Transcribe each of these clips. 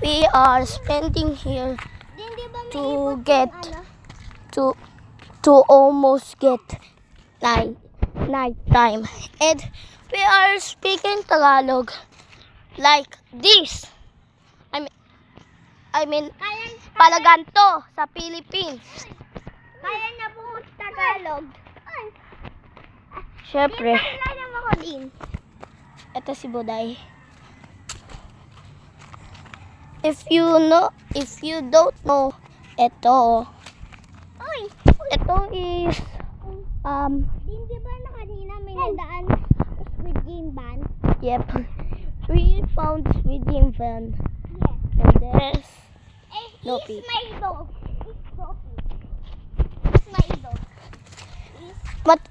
we are spending here to get to almost get night time, and we are speaking Tagalog like this. I mean palaganto sa Philippines. Kaya niya po Tagalog. Syempre, Kailan mo ko din. ito si Buday. If you don't know, ito is Hindi ba na kanina may nadaan Squid Game ban? yep, we found Squid Game van, Yes. and there's Is Lopi. my dog. Is Lopi. Is my dog. But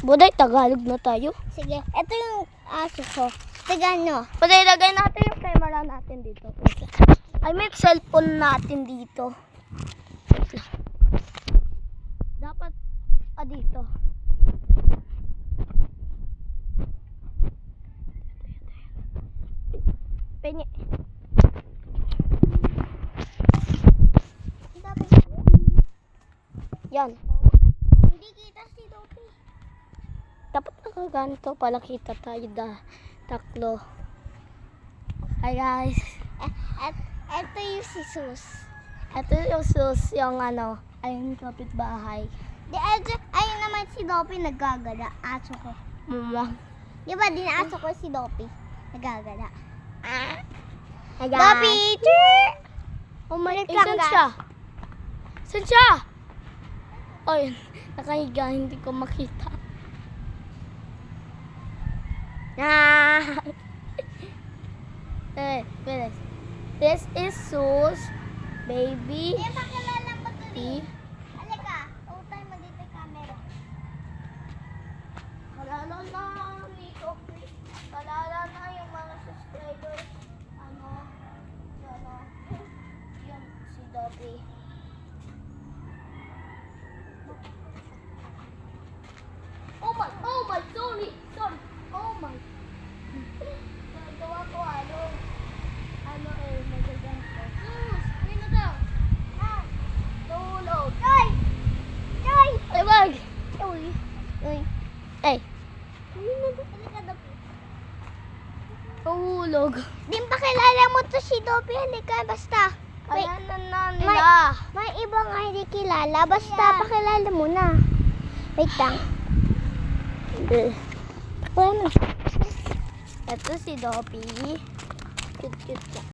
Buday, Tagalog na tayo. Sige, ito yung aso ko. Tigan nyo. Buday, lagay natin yung camera natin dito. I mean cellphone natin dito. Dapat dito. Penye. Yan. Hindi kita si Lopi. Dapat nakaganto pala kita tayo taklo. Hi guys. Ito yung si Sus. Ito yung sus, yung ayun kapitbahay. Ayun naman si Lopi nagagala. Aso ko. Mama. Di ba dinaaso ko si Lopi? Nagagala. Hi guys. Lopi! Oh my, Balik lang, saan guys. siya? Saan siya? Ay, nakahiga, hindi ko makita. Bilis. This is Sus, baby. Pakilala mo to Eve. Halika. Utay mo dito yung camera. Kalala na kalala na yung mga subscribers. Yun, si Dobby. Oh my, sorry, oh my. Nagawa ko magaganto. Sus, uwi na daw. Tulog. Joy! Joy! Ay, wag. Uy. Uy. Ay, Halika, Dopi. tulog. Din pakilala mo to si Dopi. Halika, basta. May, Kaya na nila. may ibang hindi kilala. Basta pakilala mo na. Wait lang. Ito si Dobby. Cute lang.